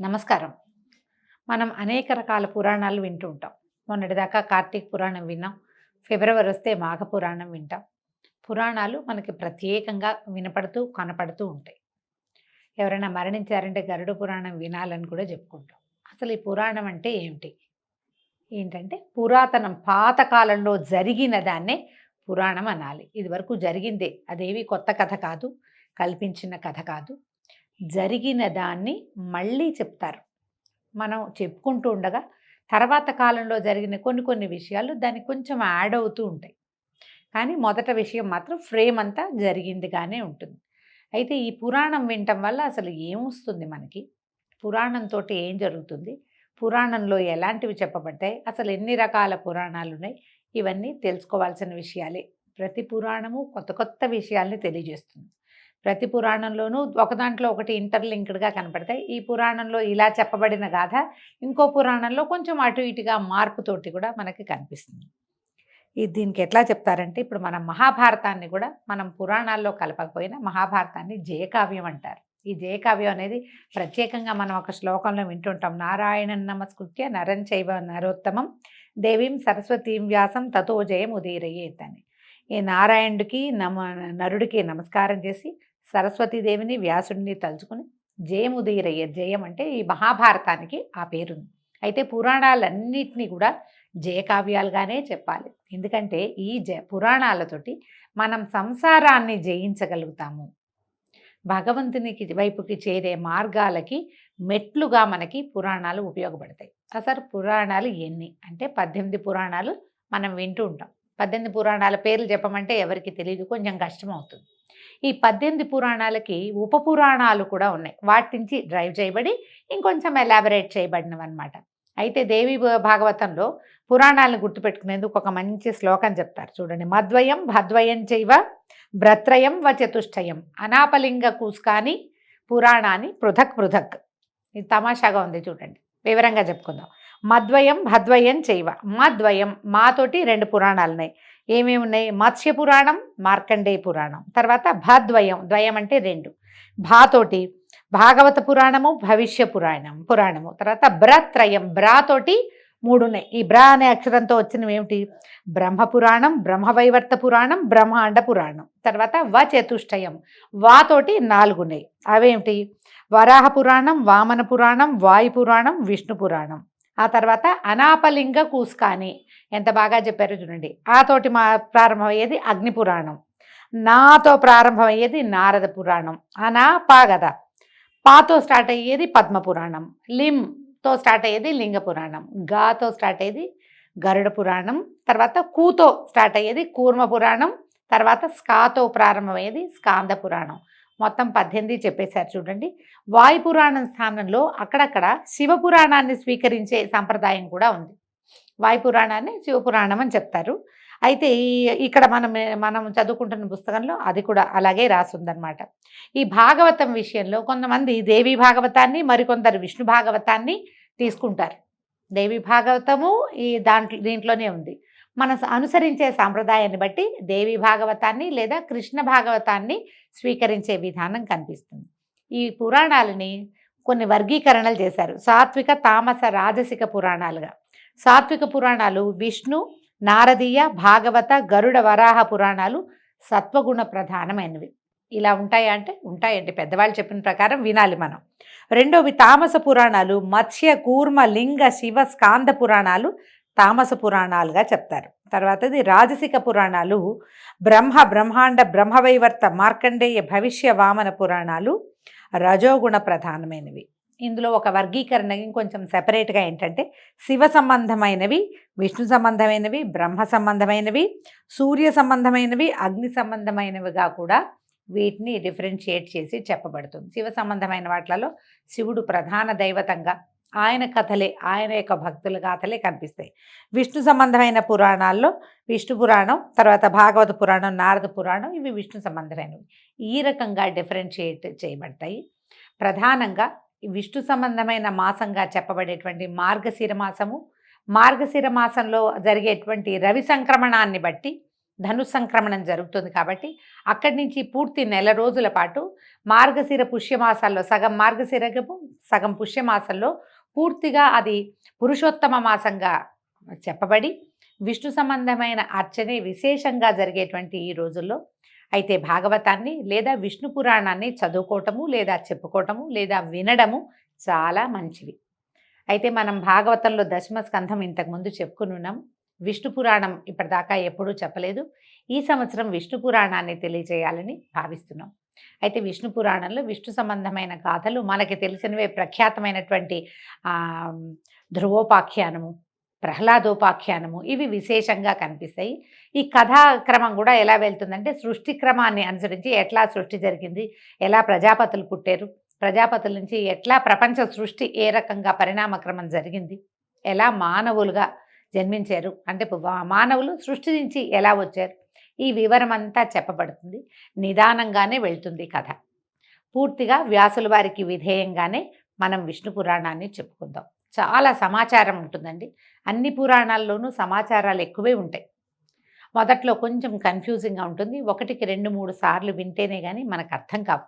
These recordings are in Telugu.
నమస్కారం. మనం అనేక రకాల పురాణాలు వింటూ ఉంటాం. మొన్నటిదాకా కార్తీక పురాణం విన్నాం. ఫిబ్రవరి వస్తే మాఘ పురాణం వింటాం. పురాణాలు మనకి ప్రత్యేకంగా వినపడుతూ, కనపడుతూ ఉంటాయి. ఎవరైనా మరణించారంటే గరుడ పురాణం వినాలని కూడా చెప్పుకుంటాం. అసలు ఈ పురాణం అంటే ఏమిటి? ఏంటంటే పురాతనం పాత కాలంలో జరిగిన దాన్నే పురాణం అనాలి. ఇదివరకు జరిగిందే. అదేవి కొత్త కథ కాదు, కల్పించిన కథ కాదు. జరిగిన దాన్ని మళ్ళీ చెప్తారు. మనం చెప్పుకుంటూ ఉండగా తర్వాత కాలంలో జరిగిన కొన్ని కొన్ని విషయాలు దానికి కొంచెం యాడ్ అవుతూ ఉంటాయి. కానీ మొదట విషయం మాత్రం ఫ్రేమ్ అంతా జరిగిందిగానే ఉంటుంది. అయితే ఈ పురాణం వినటం వల్ల అసలు ఏమొస్తుంది మనకి? పురాణంతో ఏం జరుగుతుంది? పురాణంలో ఎలాంటివి చెప్పబడ్డాయి? అసలు ఎన్ని రకాల పురాణాలు ఉన్నాయి? ఇవన్నీ తెలుసుకోవాల్సిన విషయాలే. ప్రతి పురాణము కొత్త కొత్త విషయాల్ని తెలియజేస్తుంది. ప్రతి పురాణంలోనూ ఒక దాంట్లో ఒకటి ఇంటర్లింక్డ్గా కనపడతాయి. ఈ పురాణంలో ఇలా చెప్పబడిన గాథ ఇంకో పురాణంలో కొంచెం అటు ఇటుగా మార్పుతోటి కూడా మనకి కనిపిస్తుంది. దీనికి ఎట్లా చెప్తారంటే ఇప్పుడు మనం మహాభారతాన్ని కూడా మనం పురాణాల్లో కలపకపోయినా మహాభారతాన్ని జయకావ్యం అంటారు. ఈ జయకావ్యం అనేది ప్రత్యేకంగా మనం ఒక శ్లోకంలో వింటుంటాం. నారాయణం నమస్కృత్య నరం చైవ నరోత్తమం దేవీం సరస్వతీం వ్యాసం తతో జయం ఉదీరయేత్ అని. ఈ నారాయణుడికి నరుడికి నమస్కారం చేసి సరస్వతీదేవిని వ్యాసుడిని తలుచుకుని జయం ఉదీరయ్యేత్. జయం అంటే ఈ మహాభారతానికి ఆ పేరుంది. అయితే పురాణాలన్నింటినీ కూడా జయకావ్యాలుగానే చెప్పాలి. ఎందుకంటే ఈ పురాణాలతోటి మనం సంసారాన్ని జయించగలుగుతాము. భగవంతునికి వైపుకి చేరే మార్గాలకి మెట్లుగా మనకి పురాణాలు ఉపయోగపడతాయి. అసలు పురాణాలు ఎన్ని అంటే 18 పురాణాలు మనం వింటూ ఉంటాం. 18 పురాణాల పేర్లు చెప్పమంటే ఎవరికి తెలియదు, కొంచెం కష్టం అవుతుంది. ఈ 18 పురాణాలకి ఉపపురాణాలు కూడా ఉన్నాయి. వాటి నుంచి డ్రైవ్ చేయబడి ఇంకొంచెం ఎలాబరేట్ చేయబడినవి అనమాట. అయితే దేవి భాగవతంలో పురాణాలను గుర్తుపెట్టుకునేందుకు ఒక మంచి శ్లోకం చెప్తారు చూడండి. మద్వయం భద్వయం చైవ భ్రత్రయం వ చతుష్టయం అనాపలింగ కూస్కాని పురాణాన్ని పృథక్ పృథక్. ఇది తమాషాగా ఉంది చూడండి, వివరంగా చెప్పుకుందాం. మద్వయం భద్వయం చైవ. మద్వయం మాతోటి 2 పురాణాలు ఉన్నాయి. ఏమేమి ఉన్నాయి? మత్స్య పురాణం, మార్కండేయ పురాణం. తర్వాత భద్వయం, ద్వయం అంటే 2. భాతోటి భాగవత పురాణము, భవిష్య పురాణము. తర్వాత బ్రత్రయం, బ్రాతోటి 3 ఉన్నాయి. ఈ బ్రా అనే అక్షరంతో వచ్చినవి ఏమిటి? బ్రహ్మపురాణం, బ్రహ్మవైవర్త పురాణం, బ్రహ్మాండ పురాణం. తర్వాత చతుష్టయం, వాతోటి 4 ఉన్నాయి. అవేమిటి? వరాహ పురాణం, వామన పురాణం, వాయు పురాణం, విష్ణు పురాణం. ఆ తర్వాత అనాపలింగ కూస్కాని, ఎంత బాగా చెప్పారో చూడండి. ఆతోటి ప్రారంభమయ్యేది అగ్ని పురాణం, నాతో ప్రారంభమయ్యేది నారద పురాణం. పా కదా, పాతో స్టార్ట్ అయ్యేది పద్మ పురాణం, లింతో స్టార్ట్ అయ్యేది లింగ పురాణం, గాతో స్టార్ట్ అయ్యేది గరుడ పురాణం, తర్వాత కూతో స్టార్ట్ అయ్యేది కూర్మ పురాణం, తర్వాత స్కాతో ప్రారంభమయ్యేది స్కాంద పురాణం. మొత్తం 18 చెప్పేశారు చూడండి. వాయుపురాణం స్థానంలో అక్కడక్కడ శివపురాణాన్ని స్వీకరించే సంప్రదాయం కూడా ఉంది. వాయుపురాణాన్ని శివపురాణం అని చెప్తారు. అయితే ఇక్కడ మనం చదువుకుంటున్న పుస్తకంలో అది కూడా అలాగే రాసుందనమాట. ఈ భాగవతం విషయంలో కొంతమంది దేవి భాగవతాన్ని, మరికొందరు విష్ణు భాగవతాన్ని తీసుకుంటారు. దేవి భాగవతము దీంట్లోనే ఉంది. మనం అనుసరించే సాంప్రదాయాన్ని బట్టి దేవి భాగవతాన్ని లేదా కృష్ణ భాగవతాన్ని స్వీకరించే విధానం కనిపిస్తుంది. ఈ పురాణాలని కొన్ని వర్గీకరణలు చేశారు. సాత్విక, తామస, రాజసిక పురాణాలుగా. సాత్విక పురాణాలు విష్ణు, నారదీయ, భాగవత, గరుడ, వరాహ పురాణాలు సత్వగుణ ప్రధానమైనవి. ఇలా ఉంటాయా అంటే ఉంటాయండి, పెద్దవాళ్ళు చెప్పిన ప్రకారం వినాలి మనం. రెండోవి తామస పురాణాలు మత్స్య, కూర్మ, లింగ, శివ, స్కాంద పురాణాలు తామస పురాణాలుగా చెప్తారు. తర్వాతది రాజసిక పురాణాలు బ్రహ్మాండ, బ్రహ్మవైవర్త, మార్కండేయ, భవిష్య, వామన పురాణాలు రజోగుణ ప్రధానమైనవి. ఇందులో ఒక వర్గీకరణ ఇంకొంచెం సెపరేట్గా ఏంటంటే శివ సంబంధమైనవి, విష్ణు సంబంధమైనవి, బ్రహ్మ సంబంధమైనవి, సూర్య సంబంధమైనవి, అగ్ని సంబంధమైనవిగా కూడా వీటిని డిఫరెన్షియేట్ చేసి చెప్పబడుతుంది. శివ సంబంధమైన వాటిలలో శివుడు ప్రధాన దైవతంగా, ఆయన కథలే, ఆయన యొక్క భక్తుల గాథలే కనిపిస్తాయి. విష్ణు సంబంధమైన పురాణాల్లో విష్ణు పురాణం, తర్వాత భాగవత పురాణం, నారద పురాణం, ఇవి విష్ణు సంబంధమైనవి. ఈ రకంగా డిఫరెన్షియేట్ చేయబడతాయి. ప్రధానంగా విష్ణు సంబంధమైన మాసంగా చెప్పబడేటువంటి మార్గశిర మాసము, మార్గశిర మాసంలో జరిగేటువంటి రవి సంక్రమణాన్ని బట్టి సంక్రమణం జరుగుతుంది కాబట్టి అక్కడి నుంచి పూర్తి నెల రోజుల పాటు మార్గశిర పుష్యమాసాల్లో సగం మార్గశిరము సగం పుష్యమాసంలో పూర్తిగా అది పురుషోత్తమ మాసంగా చెప్పబడి విష్ణు సంబంధమైన అర్చనే విశేషంగా జరిగేటువంటి ఈ రోజుల్లో అయితే భాగవతాన్ని లేదా విష్ణు పురాణాన్ని చదువుకోవటము లేదా చెప్పుకోవటము లేదా వినడము చాలా మంచివి. అయితే మనం భాగవతంలో దశమ స్కంధం ఇంతకుముందు చెప్పుకుని ఉన్నాం. విష్ణు పురాణం ఇప్పటిదాకా ఎప్పుడూ చెప్పలేదు. ఈ సంవత్సరం విష్ణు పురాణాన్ని తెలియజేయాలని భావిస్తున్నాం. అయితే విష్ణు పురాణంలో విష్ణు సంబంధమైన గాథలు మనకి తెలిసినవే. ప్రఖ్యాతమైనటువంటి ధ్రువోపాఖ్యానము, ప్రహ్లాదోపాఖ్యానము ఇవి విశేషంగా కనిపిస్తాయి. ఈ కథాక్రమం కూడా ఎలా వెళ్తుందంటే సృష్టి క్రమాన్ని అనుసరించి ఎట్లా సృష్టి జరిగింది, ఎలా ప్రజాపతులు పుట్టారు, ప్రజాపతుల నుంచి ఎట్లా ప్రపంచ సృష్టి ఏ రకంగా పరిణామక్రమం జరిగింది, ఎలా మానవులుగా జన్మించారు, అంటే మానవులు సృష్టి నుంచి ఎలా వచ్చారు, ఈ వివరం అంతా చెప్పబడుతుంది. నిదానంగానే వెళ్తుంది కథ. పూర్తిగా వ్యాసుల వారికి విధేయంగానే మనం విష్ణు పురాణాన్ని చెప్పుకుందాం. చాలా సమాచారం ఉంటుందండి. అన్ని పురాణాల్లోనూ సమాచారాలు ఎక్కువే ఉంటాయి. మొదట్లో కొంచెం కన్ఫ్యూజింగ్గా ఉంటుంది. 1కి 2-3 సార్లు వింటేనే కానీ మనకు అర్థం కావు.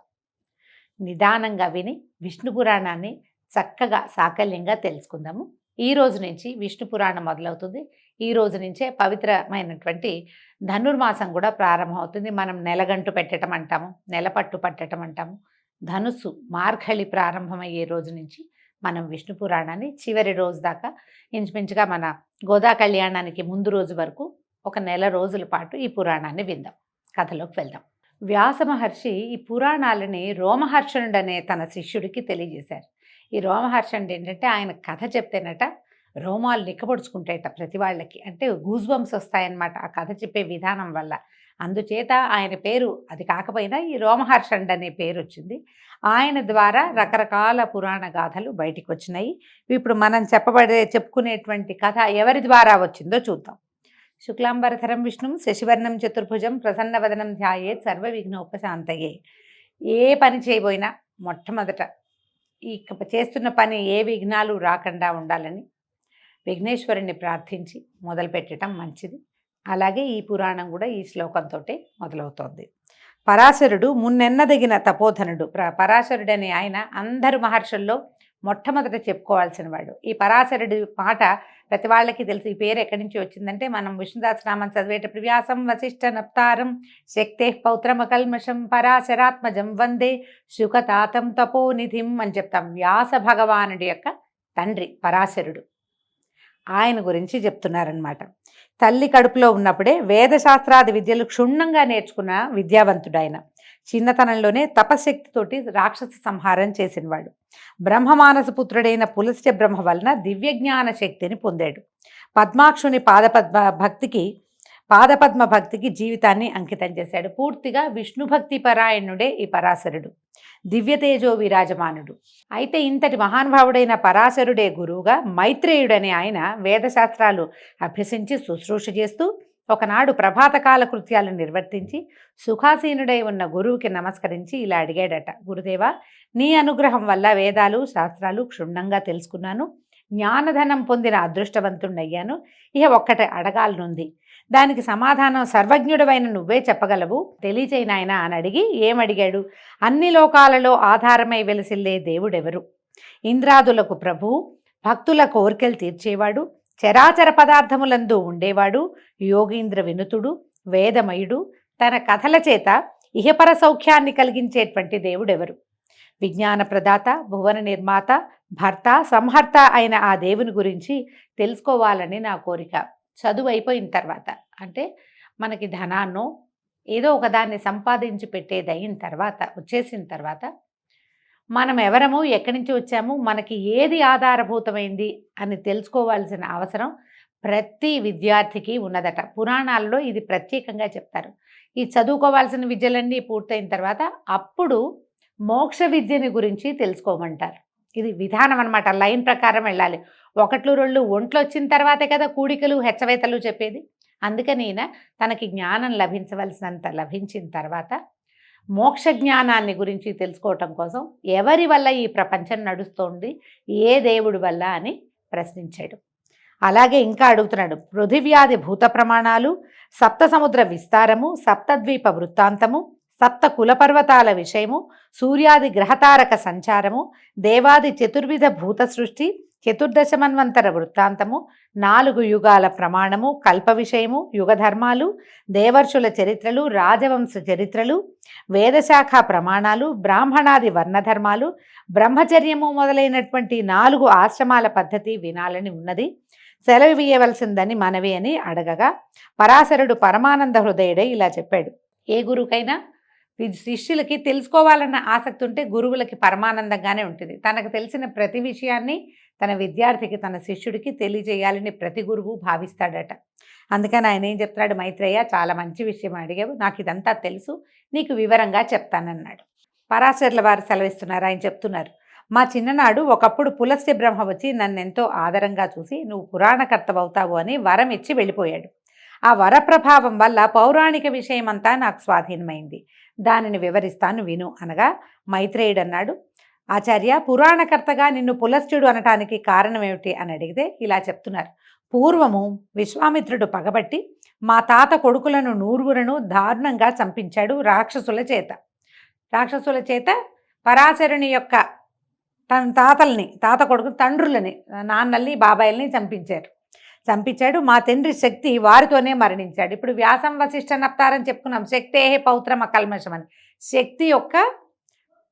నిదానంగా విని విష్ణు పురాణాన్ని చక్కగా సాకల్యంగా తెలుసుకుందాము. ఈ రోజు నుంచి విష్ణు పురాణం మొదలవుతుంది. ఈ రోజు నుంచే పవిత్రమైనటువంటి ధనుర్మాసం కూడా ప్రారంభమవుతుంది. మనం నెలగంటు పెట్టడం అంటాము, నెలపట్టు పట్టడం అంటాము. ధనుస్సు మార్గళి ప్రారంభమయ్యే రోజు నుంచి మనం విష్ణు పురాణాన్ని చివరి రోజు దాకా ఇంచుమించుగా మన గోదా కళ్యాణానికి ముందు రోజు వరకు ఒక నెల రోజుల పాటు ఈ పురాణాన్ని విందాం. కథలోకి వెళ్దాం. వ్యాస మహర్షి ఈ పురాణాలని రోమహర్షణుడు అనే తన శిష్యుడికి తెలియజేశారు. ఈ రోమహర్షణుడు ఏంటంటే ఆయన కథ చెప్తేనట రోమాలు నిక్కబొడుచుకుంటాయట ప్రతి వాళ్ళకి. అంటే గూజ్బంప్స్ వస్తాయన్నమాట ఆ కథ చెప్పే విధానం వల్ల. అందుచేత ఆయన పేరు అది కాకపోయినా ఈ రోమహర్షణుడు అనే పేరు వచ్చింది. ఆయన ద్వారా రకరకాల పురాణ గాథలు బయటికి వచ్చినాయి. ఇప్పుడు మనం చెప్పుకునేటువంటి కథ ఎవరి ద్వారా వచ్చిందో చూద్దాం. శుక్లాంబరధరం విష్ణుం శశివర్ణం చతుర్భుజం ప్రసన్నవదనం ధ్యాయేత్ సర్వ విఘ్నోపశాంతయే. ఏ పని చేయబోయినా మొట్టమొదట ఈ చేస్తున్న పని ఏ విఘ్నాలు రాకుండా ఉండాలని విఘ్నేశ్వరుణ్ణి ప్రార్థించి మొదలుపెట్టడం మంచిది. అలాగే ఈ పురాణం కూడా ఈ శ్లోకంతో మొదలవుతోంది. పరాశరుడు మున్నెన్నదగిన తపోధనుడు. పరాశరుడు అనే ఆయన అందరు మహర్షుల్లో మొట్టమొదట చెప్పుకోవాల్సిన వాడు. ఈ పరాశరుడి మాట ప్రతి వాళ్ళకి తెలుసు. ఈ పేరు ఎక్కడి నుంచి వచ్చిందంటే మనం విష్ణుదాసనామం చదివేటప్పుడు వ్యాసం వశిష్ఠ నప్తారం శక్తే పౌత్రమకల్మషం పరాశరాత్మజం వందే శుకతాతం తపోనిధిం అని చెప్తాం. వ్యాస భగవానుడి యొక్క తండ్రి పరాశరుడు. ఆయన గురించి చెప్తున్నారనమాట. తల్లి కడుపులో ఉన్నప్పుడే వేదశాస్త్రాది విద్యలు క్షుణ్ణంగా నేర్చుకున్న విద్యావంతుడు ఆయన. చిన్నతనంలోనే తపశక్తితోటి రాక్షస సంహారం చేసినవాడు. బ్రహ్మమానస పుత్రుడైన పులస్త్య బ్రహ్మ వలన దివ్యజ్ఞాన శక్తిని పొందాడు. పద్మాక్షుని పాదపద్మ భక్తికి జీవితాన్ని అంకితం చేశాడు. పూర్తిగా విష్ణు భక్తి పరాయణుడే ఈ పరాశరుడు. దివ్యతేజో విరాజమానుడు. అయితే ఇంతటి మహానుభావుడైన పరాశరుడే గురువుగా మైత్రేయుడనే ఆయన వేదశాస్త్రాలు అభ్యసించి శుశ్రూష చేస్తూ ఒకనాడు ప్రభాతకాల కృత్యాలు నిర్వర్తించి సుఖాసీనుడై ఉన్న గురువుకి నమస్కరించి ఇలా అడిగాడట. గురుదేవా, నీ అనుగ్రహం వల్ల వేదాలు శాస్త్రాలు క్షుణ్ణంగా తెలుసుకున్నాను, జ్ఞానధనం పొందిన అదృష్టవంతుణ్ణయ్యాను. ఇక ఒక్కటి అడగాలనుంది, దానికి సమాధానం సర్వజ్ఞుడవైన నువ్వే చెప్పగలవు, తెలియచేయి నాయనా అని అడిగి ఏమడిగాడు? అన్ని లోకాలలో ఆధారమై వెలసిల్లే దేవుడెవరు? ఇంద్రాదులకు ప్రభువు, భక్తుల కోరికలు తీర్చేవాడు, చరాచర పదార్థములందు ఉండేవాడు, యోగీంద్ర వినుతుడు, వేదమయుడు, తన కథల చేత ఇహపర సౌఖ్యాన్ని కలిగించేటువంటి దేవుడెవరు? విజ్ఞాన ప్రదాత, భువన నిర్మాత, భర్త, సంహర్త అయిన ఆ దేవుని గురించి తెలుసుకోవాలని నా కోరిక. చదువు అయిపోయిన తర్వాత, అంటే మనకి ధనాన్నో ఏదో ఒకదాన్ని సంపాదించి పెట్టేది అయిన తర్వాత, వచ్చేసిన తర్వాత మనం ఎవరము, ఎక్కడి నుంచి వచ్చాము, మనకి ఏది ఆధారభూతమైంది అని తెలుసుకోవాల్సిన అవసరం ప్రతి విద్యార్థికి ఉన్నదట. పురాణాల్లో ఇది ప్రత్యేకంగా చెప్తారు. ఈ చదువుకోవాల్సిన విద్యలన్నీ పూర్తయిన తర్వాత అప్పుడు మోక్ష విద్యని గురించి తెలుసుకోమంటారు. ఇది విధానం అనమాట. లైన్ ప్రకారం వెళ్ళాలి. 1-2 ఒంట్లో వచ్చిన తర్వాతే కదా కూడికలు హెచ్చవేతలు చెప్పేది. అందుకని తనకి జ్ఞానం లభించవలసినంత లభించిన తర్వాత మోక్ష జ్ఞానాన్ని గురించి తెలుసుకోవటం కోసం ఎవరి వల్ల ఈ ప్రపంచం నడుస్తోంది, ఏ దేవుడి వల్ల అని ప్రశ్నించాడు. అలాగే ఇంకా అడుగుతున్నాడు, పృథివ్యాది భూత ప్రమాణాలు, సప్త సముద్ర విస్తారము, సప్తద్వీప వృత్తాంతము, సప్త కులపర్వతాల విషయము, సూర్యాది గ్రహతారక సంచారము, దేవాది చతుర్విధ భూత సృష్టి, చతుర్దశమన్వంతర వృత్తాంతము, 4 యుగాల ప్రమాణము, కల్ప విషయము, యుగధర్మాలు, దేవర్షుల చరిత్రలు, రాజవంశ చరిత్రలు, వేదశాఖ ప్రమాణాలు, బ్రాహ్మణాది వర్ణధర్మాలు, బ్రహ్మచర్యము మొదలైనటువంటి 4 ఆశ్రమాల పద్ధతి వినాలని ఉన్నది, సెలవియవలసిందని మనవి అని అడగగా పరాశరుడు పరమానంద హృదయుడై ఇలా చెప్పాడు. ఏ గురువుకైనా శిష్యులకి తెలుసుకోవాలన్న ఆసక్తి ఉంటే గురువులకి పరమానందంగానే ఉంటుంది. తనకు తెలిసిన ప్రతి విషయాన్ని తన విద్యార్థికి, తన శిష్యుడికి తెలియజేయాలని ప్రతి గురువు భావిస్తాడట. అందుకని ఆయన ఏం చెప్తున్నాడు, మైత్రేయ చాలా మంచి విషయం అడిగావు, నాకు ఇదంతా తెలుసు, నీకు వివరంగా చెప్తానన్నాడు. పరాశరుల వారు సెలవిస్తున్నారు. ఆయన చెప్తున్నారు, మా చిన్ననాడు ఒకప్పుడు పులస్త్య బ్రహ్మ వచ్చి నన్నెంతో ఆదరంగా చూసి నువ్వు పురాణకర్తవవుతావు అని వరం ఇచ్చి వెళ్ళిపోయాడు. ఆ వరప్రభావం వల్ల పౌరాణిక విషయమంతా నాకు స్వాధీనమైంది, దానిని వివరిస్తాను విను అనగా మైత్రేయుడు అన్నాడు, ఆచార్య, పురాణకర్తగా నిన్ను పులస్త్యుడు అనటానికి కారణం ఏమిటి అని అడిగితే ఇలా చెప్తున్నారు. పూర్వము విశ్వామిత్రుడు పగబట్టి మా తాత కొడుకులను 100 దారుణంగా చంపించాడు రాక్షసుల చేత. పరాశరుని యొక్క తన తాత కొడుకు తండ్రులని, నాన్నల్ని, బాబాయిల్ని చంపించాడు. మా తండ్రి శక్తి వారితోనే మరణించాడు. ఇప్పుడు వ్యాసం వశిష్ఠ నప్తారని చెప్పుకున్నాం, శక్తేహే పౌత్రం అకల్మషం అని. శక్తి యొక్క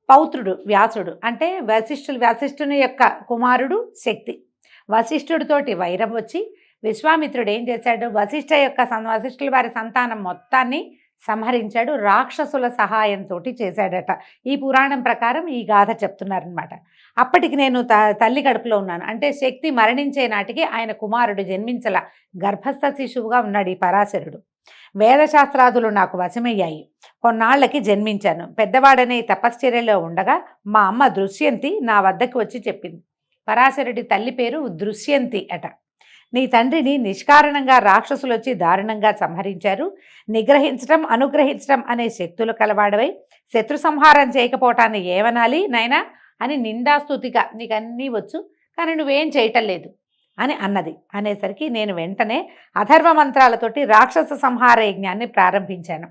పౌత్రుడు వ్యాసుడు, అంటే వశిష్ఠుని యొక్క కుమారుడు శక్తి. వశిష్ఠుడితోటి వైరం వచ్చి విశ్వామిత్రుడు ఏం చేశాడు, వశిష్ఠుల వారి సంతానం మొత్తాన్ని సంహరించాడు, రాక్షసుల సహాయంతో చేశాడట. ఈ పురాణం ప్రకారం ఈ గాథ చెప్తున్నారనమాట. అప్పటికి నేను తల్లి కడుపులో ఉన్నాను, అంటే శక్తి మరణించే నాటికి ఆయన కుమారుడు జన్మించల, గర్భస్థ శిశువుగా ఉన్నాడు ఈ పరాశరుడు. వేదశాస్త్రాదులు నాకు వశమయ్యాయి, కొన్నాళ్లకి జన్మించాను. పెద్దవాడనే తపశ్చర్యలో ఉండగా మా అమ్మ దృశ్యంతి నా వద్దకు వచ్చి చెప్పింది. పరాశరుడి తల్లి పేరు దృశ్యంతి అట. నీ తండ్రిని నిష్కారణంగా రాక్షసులు వచ్చి దారుణంగా సంహరించారు. నిగ్రహించడం, అనుగ్రహించడం అనే శక్తులు కలవాడవై శత్రు సంహారం చేయకపోవటాన్ని ఏమనాలి నాయనా అని నిందాస్తుతిగా, నీకు అన్నీ వచ్చు కానీ నువ్వేం చేయటం లేదు అని అన్నది. అనేసరికి నేను వెంటనే అథర్వ మంత్రాలతోటి రాక్షస సంహార యజ్ఞాన్ని ప్రారంభించాను.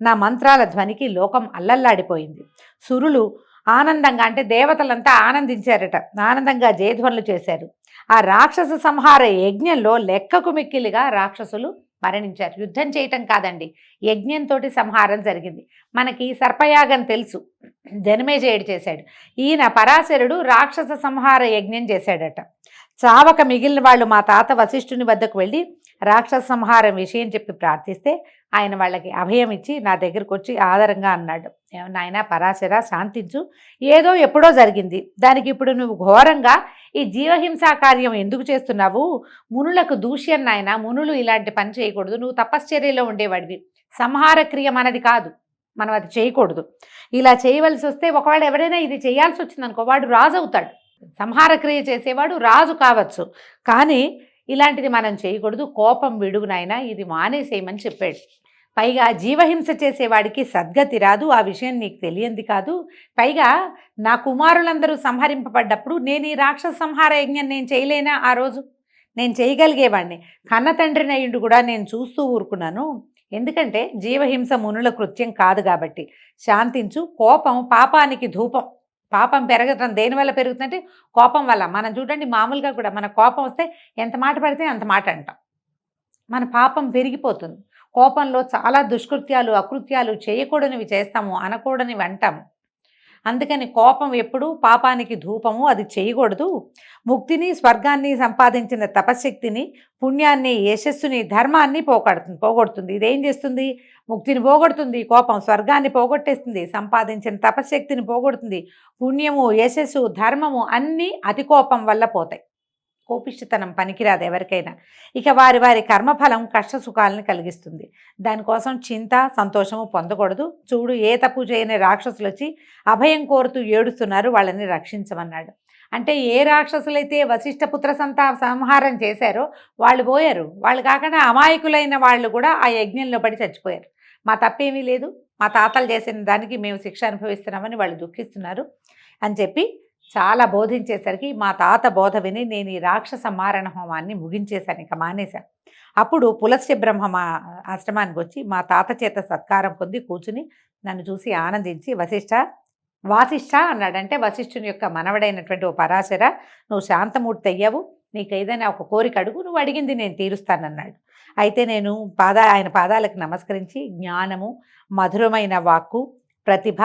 నా మంత్రాల ధ్వనికి లోకం అల్లల్లాడిపోయింది. సురులు ఆనందంగా, అంటే దేవతలంతా ఆనందించారట, ఆనందంగా జయధ్వనులు చేశారు. ఆ రాక్షస సంహార యజ్ఞంలో లెక్కకు మిక్కిలిగా రాక్షసులు మరణించారు. యుద్ధం చేయటం కాదండి, యజ్ఞంతో సంహారం జరిగింది. మనకి సర్పయాగం తెలుసు, జనమేజయుడు చేశాడు. ఈయన పరాశరుడు రాక్షస సంహార యజ్ఞం చేశాడట. చావక మిగిలిన వాళ్ళు మా తాత వశిష్ఠుని వద్దకు వెళ్ళి రాక్షస సంహారం విషయం చెప్పి ప్రార్థిస్తే ఆయన వాళ్ళకి అభయం ఇచ్చి నా దగ్గరకు వచ్చి ఆదరంగా అన్నాడు, నాయనా పరాశర శాంతించు, ఏదో ఎప్పుడో జరిగింది, దానికి ఇప్పుడు నువ్వు ఘోరంగా ఈ జీవహింసా కార్యం ఎందుకు చేస్తున్నావు? మునులకు దూష్యం నాయన, మునులు ఇలాంటి పని చేయకూడదు, నువ్వు తపశ్చర్యలో ఉండేవాడివి, సంహార క్రియ మనది కాదు, మనం అది చేయకూడదు. ఇలా చేయవలసి వస్తే ఒకవేళ ఎవరైనా ఇది చేయాల్సి వచ్చిందనుకో వాడు రాజు అవుతాడు, సంహార క్రియ చేసేవాడు రాజు కావచ్చు, కానీ ఇలాంటిది మనం చేయకూడదు, కోపం విడుగు నాయనా, ఇది మానేసేయమని చెప్పాడు. పైగా జీవహింస చేసేవాడికి సద్గతి రాదు, ఆ విషయం నీకు తెలియంది కాదు. పైగా నా కుమారులందరూ సంహరింపబడ్డప్పుడు నేను ఈ రాక్షస సంహార యజ్ఞం నేను చేయలేనా? ఆ రోజు నేను చేయగలిగేవాడిని, కన్న తండ్రిని అయ్యుండి కూడా నేను చూస్తూ ఊరుకున్నాను. ఎందుకంటే జీవహింస మునుల కృత్యం కాదు కాబట్టి శాంతించు. కోపం పాపానికి ధూపం. పాపం పెరగటం దేనివల్ల పెరుగుతుందంటే కోపం వల్ల. మనం చూడండి, మామూలుగా కూడా మన కోపం వస్తే ఎంత మాట పడితే అంత మాట అంటాం, మన పాపం పెరిగిపోతుంది. కోపంలో చాలా దుష్కృత్యాలు, అకృత్యాలు చేయకూడనివి చేస్తాము, అనకూడనివి అంటాము. అందుకని కోపం ఎప్పుడూ పాపానికి ధూపము, అది చేయకూడదు. ముక్తిని, స్వర్గాన్ని సంపాదించిన తపశక్తిని, పుణ్యాన్ని, యశస్సుని, ధర్మాన్ని పోగొడుతుంది. ఇదేం చేస్తుంది? ముక్తిని పోగొడుతుంది, కోపం స్వర్గాన్ని పోగొట్టేస్తుంది, సంపాదించిన తపశక్తిని పోగొడుతుంది. పుణ్యము, యశస్సు, ధర్మము అన్నీ అతి కోపం వల్ల పోతాయి. కోపిష్టితనం పనికిరాదు ఎవరికైనా. ఇక వారి వారి కర్మఫలం కష్ట సుఖాలను కలిగిస్తుంది. దానికోసం చింత, సంతోషము పొందకూడదు. చూడు, ఏ తప్పు చేయని రాక్షసులు వచ్చి అభయం కోరుతూ ఏడుస్తున్నారు, వాళ్ళని రక్షించమన్నాడు. అంటే ఏ రాక్షసులైతే వశిష్ఠపుత్ర సంహారం చేశారో వాళ్ళు పోయారు. వాళ్ళు కాకుండా అమాయకులైన వాళ్ళు కూడా ఆ యజ్ఞంలో పడి చచ్చిపోయారు. మా తప్పేమీ లేదు, మా తాతలు చేసిన దానికి మేము శిక్ష అనుభవిస్తున్నామని వాళ్ళు దుఃఖిస్తున్నారు అని చెప్పి చాలా బోధించేసరికి మా తాత బోధ విని నేను ఈ రాక్షస మారణ హోమాన్ని ముగించేశాను, ఇక మానేశాను. అప్పుడు పులస్త్య బ్రహ్మ మా ఆశ్రమానికి వచ్చి మా తాత చేత సత్కారం పొంది కూర్చుని నన్ను చూసి ఆనందించి వాసిష్ఠ అన్నాడంటే వశిష్ఠుని యొక్క మనవడైనటువంటి ఓ పరాశర, నువ్వు శాంతమూర్తి అయ్యావు, నీకు ఏదైనా ఒక కోరిక అడుగు, నువ్వు అడిగింది నేను తీరుస్తానన్నాడు. అయితే నేను ఆయన పాదాలకు నమస్కరించి జ్ఞానము, మధురమైన వాక్కు, ప్రతిభ,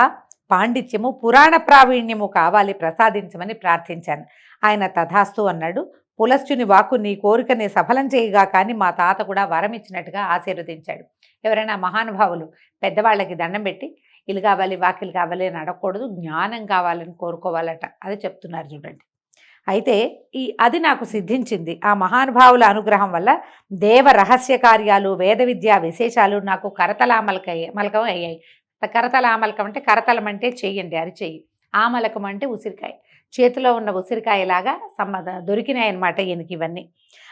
పాండిత్యము, పురాణ ప్రావీణ్యము కావాలి, ప్రసాదించమని ప్రార్థించాను. ఆయన తథాస్తు అన్నాడు. పులస్త్యుని వాక్కు నీ కోరికని సఫలం చేయగా కానీ మా తాత కూడా వరం ఇచ్చినట్టుగా ఆశీర్వదించాడు. ఎవరైనా మహానుభావులు పెద్దవాళ్ళకి దండం పెట్టి ఇల్లు కావాలి వాకిలు కావాలి అని అడగకూడదు, జ్ఞానం కావాలని కోరుకోవాలట. అది చెప్తున్నారు చూడండి. అయితే అది నాకు సిద్ధించింది. ఆ మహానుభావుల అనుగ్రహం వల్ల దేవ రహస్య కార్యాలు, వేద విద్యా విశేషాలు నాకు మలకం అయ్యాయి. కరతలామలకం అంటే కరతలం అంటే చెయ్యండి, అరిచెయ్యి. ఆమలకం అంటే ఉసిరికాయ, చేతిలో ఉన్న ఉసిరికాయలాగా దొరికినాయన్నమాట ఈయనకి ఇవన్నీ.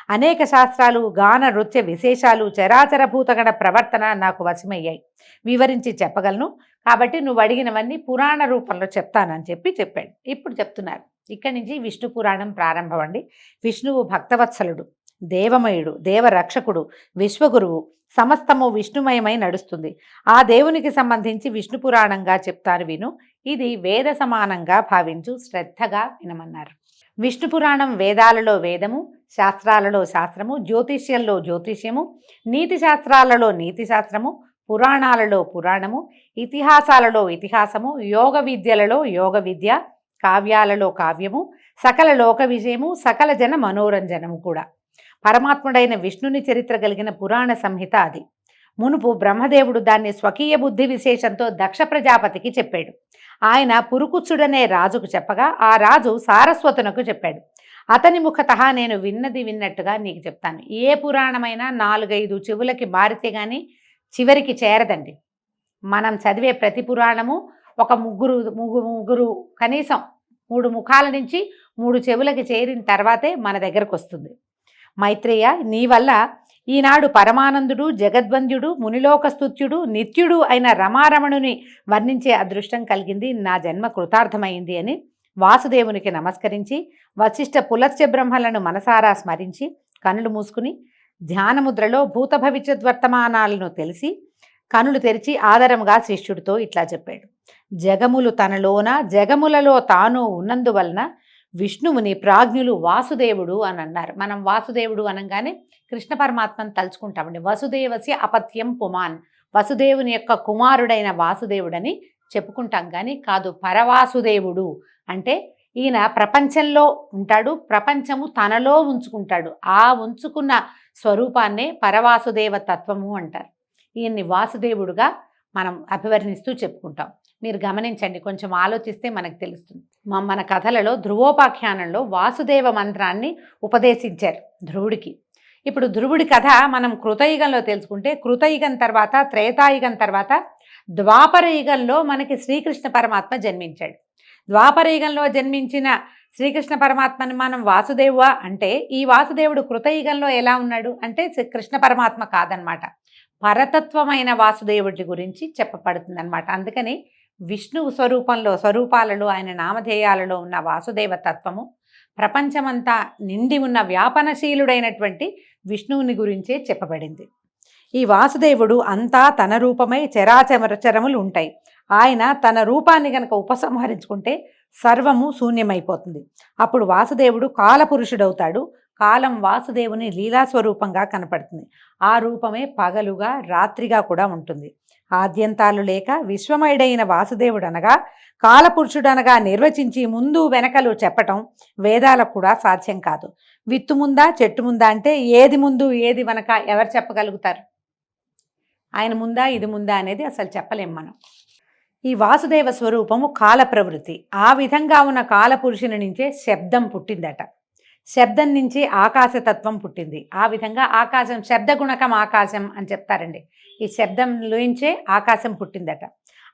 అనేక శాస్త్రాలు, గాన నృత్య విశేషాలు, చరాచర భూతగణ ప్రవర్తన నాకు వశమయ్యాయి, వివరించి చెప్పగలను. కాబట్టి నువ్వు అడిగినవన్నీ పురాణ రూపంలో చెప్తానని చెప్పాడు. ఇప్పుడు చెప్తున్నారు. ఇక్కడి నుంచి విష్ణు పురాణం ప్రారంభం అండి. విష్ణువు భక్తవత్సలుడు, దేవమయుడు, దేవరక్షకుడు, విశ్వగురువు, సమస్తము విష్ణుమయమై నడుస్తుంది. ఆ దేవునికి సంబంధించి విష్ణు పురాణంగా చెప్తాను విను. ఇది వేద సమానంగా భావించు, శ్రద్ధగా వినమన్నారు. విష్ణు పురాణం వేదాలలో వేదము, శాస్త్రాలలో శాస్త్రము, జ్యోతిష్యంలో జ్యోతిష్యము, నీతి శాస్త్రాలలో నీతి శాస్త్రము, పురాణాలలో పురాణము, ఇతిహాసాలలో ఇతిహాసము, యోగ విద్యలలో యోగ విద్య, కావ్యాలలో కావ్యము, సకల లోక విజయము, సకల జన మనోరంజనము కూడా. పరమాత్ముడైన విష్ణుని చరిత్ర కలిగిన పురాణ సంహిత అది. మునుపు బ్రహ్మదేవుడు దాన్ని స్వకీయ బుద్ధి విశేషంతో దక్ష ప్రజాపతికి చెప్పాడు. ఆయన పురుకుచ్చుడనే రాజుకు చెప్పగా ఆ రాజు సారస్వతునకు చెప్పాడు. అతని ముఖతః నేను విన్నది విన్నట్టుగా నీకు చెప్తాను. ఏ పురాణమైనా 4-5 చెవులకి మారితే కానీ చివరికి చేరదండి. మనం చదివే ప్రతి పురాణము ఒక ముగ్గురు కనీసం 3 ముఖాల నుంచి 3 చెవులకి చేరిన తర్వాతే మన దగ్గరకు వస్తుంది. మైత్రేయ, నీ వల్ల ఈనాడు పరమానందుడు, జగద్వంద్యుడు, మునిలోకస్తుత్యుడు, నిత్యుడు అయిన రమారమణుని వర్ణించే అదృష్టం కలిగింది. నా జన్మ కృతార్థమైంది అని వాసుదేవునికి నమస్కరించి వశిష్ఠ పులస్త్య బ్రహ్మలను మనసారా స్మరించి కనులు మూసుకుని ధ్యానముద్రలో భూత భవిష్యద్వర్తమానాలను తెలిసి కనులు తెరిచి ఆదరముగా శిష్యుడితో ఇట్లా చెప్పాడు. జగములు తనలోన జగములలో తాను ఉన్నందువలన విష్ణువుని ప్రాజ్ఞులు వాసుదేవుడు అని అన్నారు. మనం వాసుదేవుడు అనగానే కృష్ణ పరమాత్మను తలుచుకుంటామండి. వసుదేవస్య అపత్యం పుమాన్, వసుదేవుని యొక్క కుమారుడైన వాసుదేవుడని చెప్పుకుంటాం కానీ కాదు. పరవాసుదేవుడు అంటే ఈయన ప్రపంచంలో ఉంటాడు, ప్రపంచము తనలో ఉంచుకుంటాడు. ఆ ఉంచుకున్న స్వరూపాన్నే పరవాసుదేవ తత్వము అంటారు. ఈయన్ని వాసుదేవుడుగా మనం అభివర్ణిస్తూ చెప్పుకుంటాం. మీరు గమనించండి, కొంచెం ఆలోచిస్తే మనకు తెలుస్తుంది. మన కథలలో ధ్రువోపాఖ్యానంలో వాసుదేవ మంత్రాన్ని ఉపదేశించారు ధ్రువుడికి. ఇప్పుడు ధ్రువుడి కథ మనం కృతయుగంలో తెలుసుకుంటే, కృతయుగం తర్వాత త్రేతాయుగం తర్వాత ద్వాపర యుగంలో మనకి శ్రీకృష్ణ పరమాత్మ జన్మించాడు. ద్వాపర యుగంలో జన్మించిన శ్రీకృష్ణ పరమాత్మని మనం వాసుదేవ అంటే, ఈ వాసుదేవుడు కృతయుగంలో ఎలా ఉన్నాడు అంటే కృష్ణ పరమాత్మ కాదనమాట, పరతత్వమైన వాసుదేవుడి గురించి చెప్పబడుతుంది అనమాట. అందుకని విష్ణువు స్వరూపాలలో ఆయన నామధేయాలలో ఉన్న వాసుదేవ తత్వము ప్రపంచమంతా నిండి ఉన్న వ్యాపనశీలుడైనటువంటి విష్ణువుని గురించే చెప్పబడింది. ఈ వాసుదేవుడు అంతా తన రూపమై చరాచరములు ఉంటాయి. ఆయన తన రూపాన్ని గనక ఉపసంహరించుకుంటే సర్వము శూన్యమైపోతుంది. అప్పుడు వాసుదేవుడు కాలపురుషుడవుతాడు. కాలం వాసుదేవుని లీలాస్వరూపంగా కనపడుతుంది. ఆ రూపమే పగలుగా రాత్రిగా కూడా ఉంటుంది. ఆద్యంతాలు లేక విశ్వమయుడైన వాసుదేవుడు అనగా కాలపురుషుడనగా నిర్వచించి ముందు వెనకలు చెప్పటం వేదాలకు కూడా సాధ్యం కాదు. విత్తు ముందా చెట్టు ముందా అంటే ఏది ముందు ఏది వెనక ఎవరు చెప్పగలుగుతారు? ఆయన ముందా ఇది ముందా అనేది అసలు చెప్పలేం మనం. ఈ వాసుదేవ స్వరూపము కాల ప్రవృత్తి. ఆ విధంగా ఉన్న కాలపురుషుని నుంచే శబ్దం పుట్టిందట. శబ్దం నుంచి ఆకాశతత్వం పుట్టింది. ఆ విధంగా ఆకాశం, శబ్దగుణకం ఆకాశం అని చెప్తారండి. ఈ శబ్దంలోంచే ఆకాశం పుట్టిందట.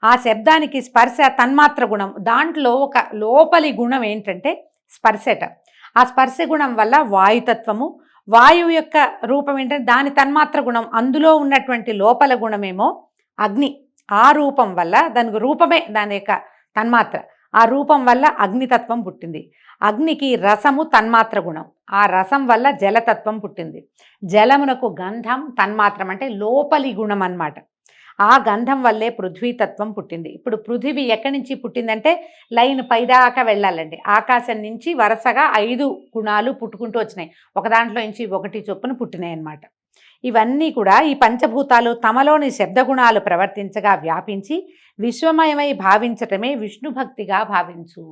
ఆ శబ్దానికి స్పర్శ తన్మాత్ర గుణం, దాంట్లో ఒక లోపలి గుణం ఏంటంటే స్పర్శట. ఆ స్పర్శ గుణం వల్ల వాయుతత్వము, వాయువు యొక్క రూపం ఏంటంటే దాని తన్మాత్ర గుణం, అందులో ఉన్నటువంటి లోపల గుణమేమో అగ్ని. ఆ రూపం వల్ల దానికి రూపమే దాని యొక్క తన్మాత్ర. ఆ రూపం వల్ల అగ్నితత్వం పుట్టింది. అగ్నికి రసము తన్మాత్ర గుణం, ఆ రసం వల్ల జలతత్వం పుట్టింది. జలమునకు గంధం తన్మాత్రం అంటే లోపలి గుణం అన్నమాట. ఆ గంధం వల్లే పృథ్వీతత్వం పుట్టింది. ఇప్పుడు పృథివీ ఎక్కడి నుంచి పుట్టిందంటే లైన్ పైదాకా వెళ్ళాలండి. ఆకాశం నుంచి వరుసగా 5 గుణాలు పుట్టుకుంటూ వచ్చినాయి. ఒక దాంట్లో నుంచి ఒకటి చొప్పున పుట్టినాయి అన్నమాట. ఇవన్నీ కూడా ఈ పంచభూతాలు తమలోని శబ్దగుణాలు ప్రవర్తించగా వ్యాపించి విశ్వమయమై భావించటమే విష్ణు భక్తిగా భావించు.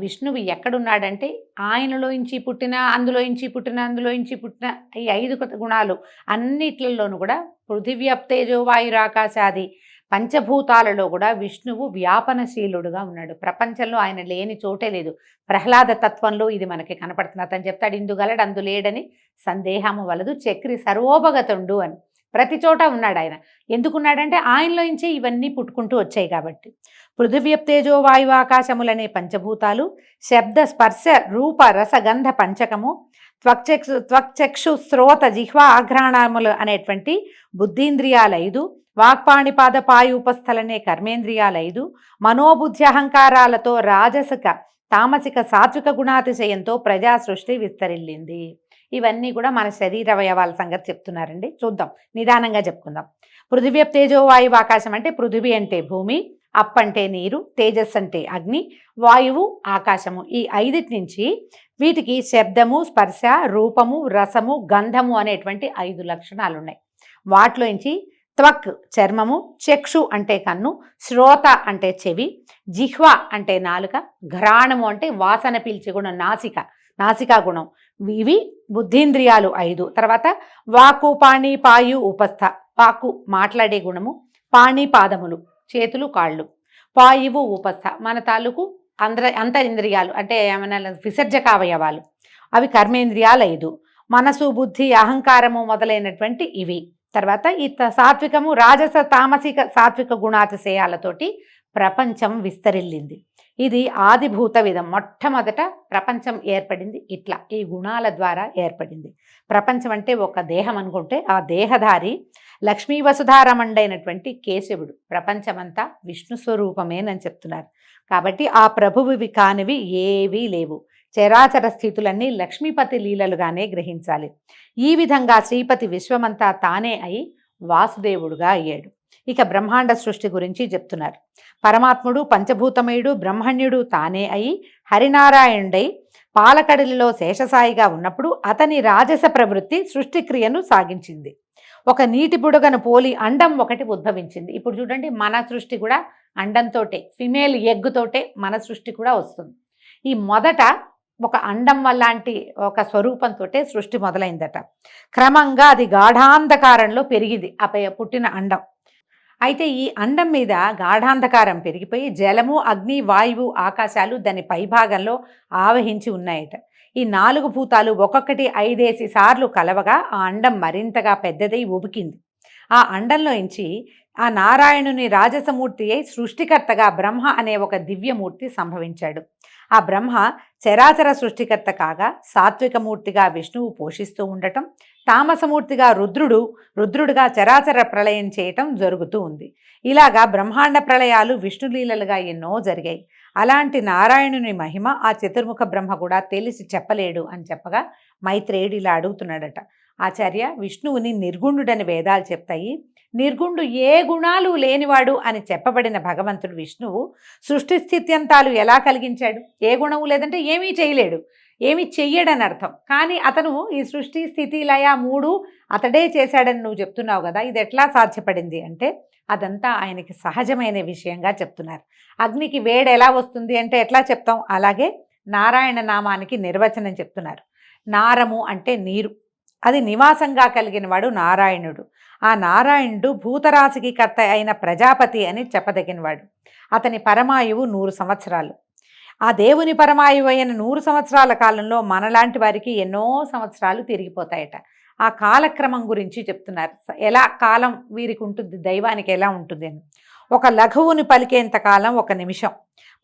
విష్ణువు ఎక్కడున్నాడంటే ఆయనలోంచి పుట్టిన, అందులోంచి పుట్టిన, అందులోంచి పుట్టిన ఈ 5 గుణాలు అన్నిట్లలోనూ కూడా పృథివ్యప్తేజో వాయురాకాశాది పంచభూతాలలో కూడా విష్ణువు వ్యాపనశీలుడుగా ఉన్నాడు. ప్రపంచంలో ఆయన లేని చోటే లేదు. ప్రహ్లాద తత్వంలో ఇది మనకి కనపడుతుంది. అతను చెప్తాడు, ఇందుగలడు అందు లేడని సందేహము వలదు చక్రి సర్వోపగతుండు అని. ప్రతి చోట ఉన్నాడు ఆయన. ఎందుకున్నాడంటే ఆయనలోంచే ఇవన్నీ పుట్టుకుంటూ వచ్చాయి కాబట్టి. పృథివ్యప్తేజో వాయు ఆకాశములనే పంచభూతాలు, శబ్ద స్పర్శ రూప రసగంధ పంచకము, త్వక్చక్షు శ్రోత జిహ్వ ఆఘ్రాణములు అనేటువంటి బుద్ధీంద్రియాలు 5, వాక్పాణిపాద పాయు ఉపస్థలనే కర్మేంద్రియాలు 5, మనోబుద్ధి అహంకారాలతో రాజసిక తామసిక సాత్విక గుణాతిశయంతో ప్రజా సృష్టి విస్తరిల్లింది. ఇవన్నీ కూడా మన శరీర అవయవాల సంగతి చెప్తున్నారండి. చూద్దాం, నిదానంగా చెప్పుకుందాం. పృథివ్యప్తేజో వాయువు ఆకాశం అంటే పృథివీ అంటే భూమి, అప్ అంటే నీరు, తేజస్ అంటే అగ్ని, వాయువు ఆకాశము. ఈ 5 నుంచి వీటికి శబ్దము, స్పర్శ, రూపము, రసము, గంధము అనేటువంటి 5 లక్షణాలు ఉన్నాయి. వాటిలోంచి త్వక్ చర్మము, చక్షు అంటే కన్ను, శ్రోత అంటే చెవి, జిహ్వ అంటే నాలుక, ఘ్రాణము అంటే వాసన పీల్చే గుణం నాసికా గుణం. ఇవి బుద్ధీంద్రియాలు 5. తర్వాత వాకు పాణి పాయు ఉపస్థ, వాకు మాట్లాడే గుణము, పాణి పాదములు చేతులు కాళ్ళు, పాయువు ఉపస్థ మన తాలూకు అంతరింద్రియాలు అంటే ఏమైనా విసర్జకావయవాలు, అవి కర్మేంద్రియాలు 5. మనసు బుద్ధి అహంకారము మొదలైనటువంటి ఇవి. తర్వాత ఈ సాత్వికము రాజస తామసిక సాత్విక గుణాతిశయాలతోటి ప్రపంచం విస్తరిల్లింది. ఇది ఆదిభూత విధం. మొట్టమొదట ప్రపంచం ఏర్పడింది ఇట్లా, ఈ గుణాల ద్వారా ఏర్పడింది. ప్రపంచం అంటే ఒక దేహం అనుకుంటే ఆ దేహధారి లక్ష్మీ వసుధారమండైనటువంటి కేశవుడు. ప్రపంచమంతా విష్ణు స్వరూపమేనని చెప్తున్నారు. కాబట్టి ఆ ప్రభువువి కానివి ఏవీ లేవు. చరాచర స్థితులన్నీ లక్ష్మీపతి లీలలుగానే గ్రహించాలి. ఈ విధంగా శ్రీపతి విశ్వమంతా తానే అయి వాసుదేవుడుగా అయ్యాడు. ఇక బ్రహ్మాండ సృష్టి గురించి చెప్తున్నారు. పరమాత్ముడు పంచభూతమయుడు బ్రహ్మణ్యుడు తానే అయి హరినారాయణుడై పాలకడలిలో శేషసాయిగా ఉన్నప్పుడు అతని రాజస ప్రవృత్తి సృష్టిక్రియను సాగించింది. ఒక నీటి బుడగను పోలి అండం ఒకటి ఉద్భవించింది. ఇప్పుడు చూడండి, మన సృష్టి కూడా అండంతోటే, ఫిమేల్ ఎగ్గుతోటే మన సృష్టి కూడా వస్తుంది. ఈ మొదట ఒక అండం వల్లాంటి ఒక స్వరూపంతో సృష్టి మొదలైందట. క్రమంగా అది గాఢాంధకారంలో పెరిగింది ఆ పుట్టిన అండం. అయితే ఈ అండం మీద గాఢాంధకారం పెరిగిపోయి జలము, అగ్ని, వాయువు, ఆకాశాలు దాని పైభాగంలో ఆవహించి ఉన్నాయట. ఈ 4 భూతాలు ఒక్కొక్కటి 5 సార్లు కలవగా ఆ అండం మరింతగా పెద్దదై ఉబికింది. ఆ అండంలోంచి ఆ నారాయణుని రాజసమూర్తి అయి సృష్టికర్తగా బ్రహ్మ అనే ఒక దివ్యమూర్తి సంభవించాడు. ఆ బ్రహ్మ చరాచర సృష్టికర్త కాగా సాత్వికమూర్తిగా విష్ణువు పోషిస్తూ ఉండటం, తామసమూర్తిగా రుద్రుడుగా చరాచర ప్రళయం చేయటం జరుగుతూ ఉంది. ఇలాగా బ్రహ్మాండ ప్రళయాలు విష్ణులీలలుగా ఎన్నో జరిగాయి. అలాంటి నారాయణుని మహిమ ఆ చతుర్ముఖ బ్రహ్మ కూడా తెలిసి చెప్పలేడు అని చెప్పగా మైత్రేయుడు ఇలా అడుగుతున్నాడట, ఆచార్య, విష్ణువుని నిర్గుణుడని వేదాలు చెప్తాయి. నిర్గుణుడు ఏ గుణాలు లేనివాడు అని చెప్పబడిన భగవంతుడు విష్ణువు సృష్టి స్థిత్యంతాలు ఎలా కలిగించాడు? ఏ గుణము లేదంటే ఏమీ చేయలేడు, ఏమీ చెయ్యడని అర్థం. కానీ అతను ఈ సృష్టి స్థితి లయ 3 అతడే చేశాడని నువ్వు చెప్తున్నావు కదా, ఇది ఎట్లా సాధ్యపడింది అంటే అదంతా ఆయనకి సహజమైన విషయంగా చెప్తున్నారు. అగ్నికి వేడి ఎలా వస్తుంది అంటే ఎట్లా చెప్తాం, అలాగే నారాయణ నామానికి నిర్వచనం చెప్తున్నారు. నారము అంటే నీరు, అది నివాసంగా కలిగిన వాడు నారాయణుడు. ఆ నారాయణుడు భూతరాశికి కర్త అయిన ప్రజాపతి అని చెప్పదగినవాడు. అతని పరమాయువు 100 సంవత్సరాలు. ఆ దేవుని పరమాయువు అయిన 100 సంవత్సరాల కాలంలో మనలాంటి వారికి ఎన్నో సంవత్సరాలు తిరిగిపోతాయట. ఆ కాలక్రమం గురించి చెప్తున్నారు. ఎలా కాలం వీరికి ఉంటుంది, దైవానికి ఎలా ఉంటుంది అని. ఒక లఘువుని పలికేంత కాలం 1 నిమిషం,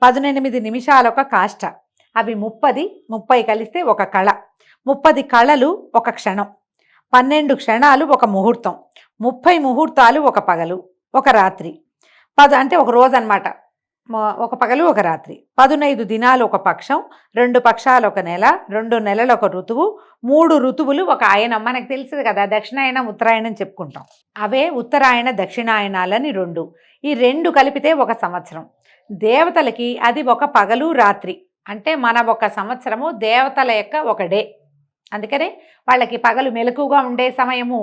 18 నిమిషాలు ఒక కాష్ట, అవి 30 కలిస్తే ఒక కళ, 30 కళలు ఒక క్షణం, 12 క్షణాలు ఒక ముహూర్తం, 30 ముహూర్తాలు ఒక పగలు ఒక రాత్రి, 10 అంటే ఒక రోజు అన్నమాట. ఒక పగలు ఒక రాత్రి, 15 దినాలు ఒక పక్షం, 2 పక్షాలు ఒక నెల, 2 నెలలు ఒక ఋతువు, 3 ఋతువులు ఒక ఆయనం. మనకు తెలుసు కదా, దక్షిణాయనం ఉత్తరాయణం చెప్పుకుంటాం. అవే ఉత్తరాయణ దక్షిణాయనాలని 2. ఈ 2 కలిపితే ఒక సంవత్సరం. దేవతలకి అది ఒక పగలు రాత్రి. అంటే మన ఒక సంవత్సరము దేవతల యొక్క ఒక డే. అందుకనే వాళ్ళకి పగలు మెలకుగా ఉండే సమయము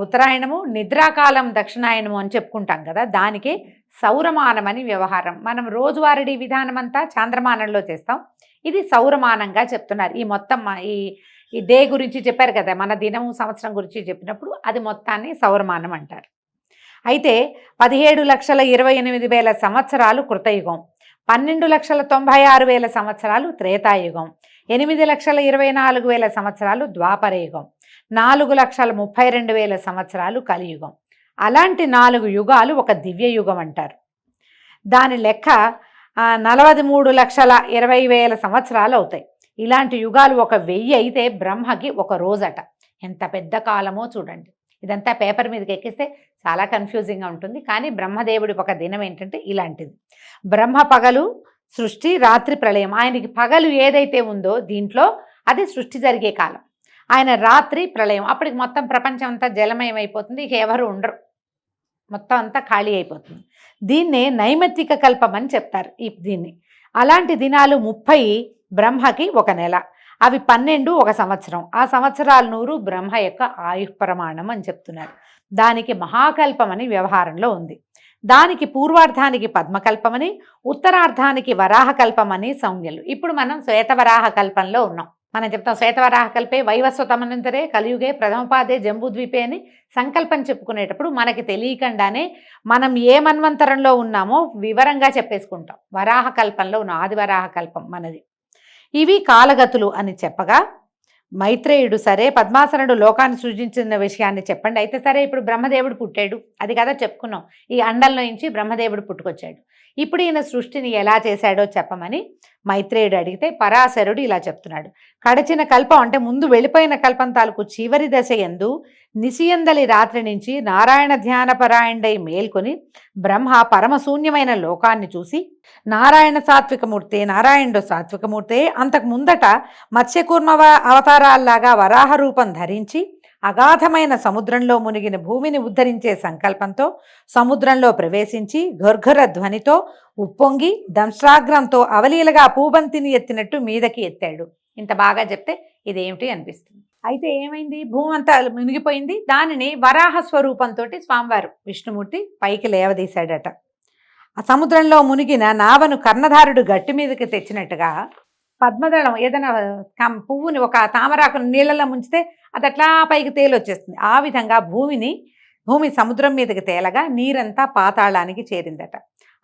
ఉత్తరాయణము, నిద్రాకాలం దక్షిణాయనము అని చెప్పుకుంటాం కదా. దానికి సౌరమానం అని వ్యవహారం. మనం రోజువారీ విధానం అంతా చాంద్రమానంలో చేస్తాం. ఇది సౌరమానంగా చెప్తున్నారు. ఈ మొత్తం ఈ డే గురించి చెప్పారు కదా, మన దినము సంవత్సరం గురించి చెప్పినప్పుడు అది మొత్తాన్ని సౌరమానం అంటారు. అయితే 17,28,000 సంవత్సరాలు కృతయుగం, 12,96,000 సంవత్సరాలు త్రేతాయుగం, 8,24,000 సంవత్సరాలు ద్వాపరయుగం, 4,32,000 సంవత్సరాలు కలియుగం. అలాంటి 4 యుగాలు ఒక దివ్యయుగం అంటారు. దాని లెక్క 43,20,000 సంవత్సరాలు అవుతాయి. ఇలాంటి యుగాలు 1,000 అయితే బ్రహ్మకి ఒక రోజట. ఎంత పెద్ద కాలమో చూడండి. ఇదంతా పేపర్ మీదకి ఎక్కిస్తే చాలా కన్ఫ్యూజింగ్గా ఉంటుంది. కానీ బ్రహ్మదేవుడి ఒక దినం ఏంటంటే ఇలాంటిది. బ్రహ్మ పగలు సృష్టి, రాత్రి ప్రళయం. ఆయనకి పగలు ఏదైతే ఉందో దీంట్లో అది సృష్టి జరిగే కాలం. ఆయన రాత్రి ప్రళయం. అప్పటికి మొత్తం ప్రపంచం అంతా జలమయం అయిపోతుంది. ఇక ఎవరు ఉండరు, మొత్తం అంతా ఖాళీ అయిపోతుంది. దీన్నే నైమిత్తిక కల్పం అని చెప్తారు. దీన్ని అలాంటి దినాలు 30 బ్రహ్మకి ఒక నెల, అవి 12 ఒక సంవత్సరం. ఆ సంవత్సరాలు 100 బ్రహ్మ యొక్క ఆయుః ప్రమాణం అని చెప్తున్నారు. దానికి మహాకల్పం అని వ్యవహారంలో ఉంది. దానికి పూర్వార్ధానికి పద్మకల్పమని, ఉత్తరార్ధానికి వరాహకల్పమని సంజ్ఞలు. ఇప్పుడు మనం శ్వేతవరాహ కల్పంలో ఉన్నాం. మనం చెప్తాం శ్వేతవరాహ కల్పే వైవస్వతమనంతరే కలియుగే ప్రథమపాదే జంబూద్వీపే అని సంకల్పం చెప్పుకునేటప్పుడు మనకి తెలియకుండానే మనం ఏ మన్వంతరంలో ఉన్నామో వివరంగా చెప్పేసుకుంటాం. వరాహ కల్పంలో ఉన్న ఆదివరాహ కల్పం మనది. ఇవి కాలగతులు అని చెప్పగా మైత్రేయుడు, సరే పద్మాసనుడు లోకాన్ని సృజించిన విషయాన్ని చెప్పండి. అయితే సరే, ఇప్పుడు బ్రహ్మదేవుడు పుట్టాడు, అది కదా చెప్పుకున్నాం. ఈ అండంలో నుంచి బ్రహ్మదేవుడు పుట్టుకొచ్చాడు. ఇప్పుడు ఈయన సృష్టిని ఎలా చేశాడో చెప్పమని మైత్రేయుడు అడిగితే పరాశరుడు ఇలా చెప్తున్నాడు. కడచిన కల్పం అంటే ముందు వెళ్ళిపోయిన కల్పం తాలూకు చివరి దశ యందు నిశియందలి రాత్రి నుంచి నారాయణ ధ్యానపరాయణుడై మేల్కొని బ్రహ్మ పరమశూన్యమైన లోకాన్ని చూసి నారాయణ సాత్వికమూర్తే, నారాయణుడు సాత్వికమూర్తే, అంతకు ముందట మత్స్యకూర్మ అవతారాల్లాగా వరాహ రూపం ధరించి అగాధమైన సముద్రంలో మునిగిన భూమిని ఉద్ధరించే సంకల్పంతో సముద్రంలో ప్రవేశించి ఘర్ఘర ధ్వనితో ఉప్పొంగి దంశ్రాగ్రంతో అవలీలగా పూబంతిని ఎత్తినట్టు మీదకి ఎత్తాడు. ఇంత బాగా చెప్తే ఇదేమిటి అనిపిస్తుంది. అయితే ఏమైంది, భూమి అంతా మునిగిపోయింది. దానిని వరాహ స్వరూపంతో స్వామివారు విష్ణుమూర్తి పైకి లేవదీశాడట. ఆ సముద్రంలో మునిగిన నావను కర్ణధారుడు గట్టి మీదకి తెచ్చినట్టుగా పద్మదళం ఏదైనా పువ్వుని ఒక తామరాకును నీళ్ళలో ముంచితే అది అట్లా పైకి తేలొచ్చేస్తుంది. ఆ విధంగా భూమి సముద్రం మీదకి తేలగా నీరంతా పాతాళానికి చేరిందట.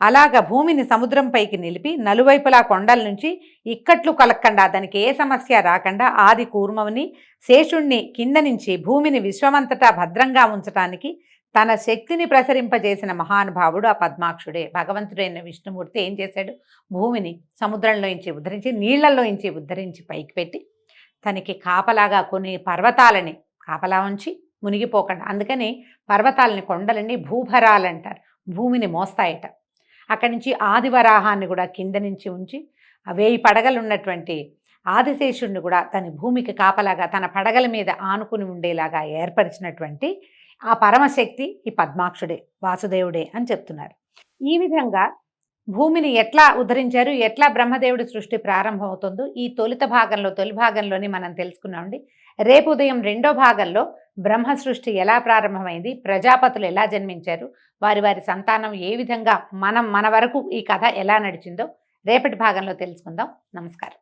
అలాగ భూమిని సముద్రం పైకి నిలిపి నలువైపులా కొండల నుంచి ఇక్కట్లు కలక్కండా, దానికి ఏ సమస్య రాకుండా ఆది కూర్మని శేషుణ్ణి కింద నుంచి భూమిని విశ్వమంతటా భద్రంగా ఉంచటానికి తన శక్తిని ప్రసరింపజేసిన మహానుభావుడు ఆ పద్మాక్షుడే. భగవంతుడైన విష్ణుమూర్తి ఏం చేశాడు, భూమిని సముద్రంలోంచి ఉద్ధరించి నీళ్లలోంచి ఉద్ధరించి పైకి పెట్టి తనకి కాపలాగా కొన్ని పర్వతాలని కాపలా ఉంచి మునిగిపోకుండా, అందుకని పర్వతాలని కొండలని భూభరాలంటారు, భూమిని మోస్తాయట. అక్కడి నుంచి ఆదివరాహాన్ని కూడా కింద నుంచి ఉంచి 1000 పడగలు ఉన్నటువంటి ఆదిశేషుడిని కూడా తన భూమికి కాపలాగా తన పడగల మీద ఆనుకుని ఉండేలాగా ఏర్పరిచినటువంటి ఆ పరమశక్తి ఈ పద్మాక్షుడే, వాసుదేవుడే అని చెప్తున్నారు. ఈ విధంగా భూమిని ఎట్లా ఉద్ధరించారు, ఎట్లా బ్రహ్మదేవుడి సృష్టి ప్రారంభమవుతుందో ఈ తొలి భాగంలోని మనం తెలుసుకున్నామండి. రేపు ఉదయం 2వ భాగంలో బ్రహ్మ సృష్టి ఎలా ప్రారంభమైంది, ప్రజాపతులు ఎలా జన్మించారు, వారి సంతానం ఏ విధంగా మన వరకు ఈ కథ ఎలా నడిచిందో రేపటి భాగంలో తెలుసుకుందాం. నమస్కారం.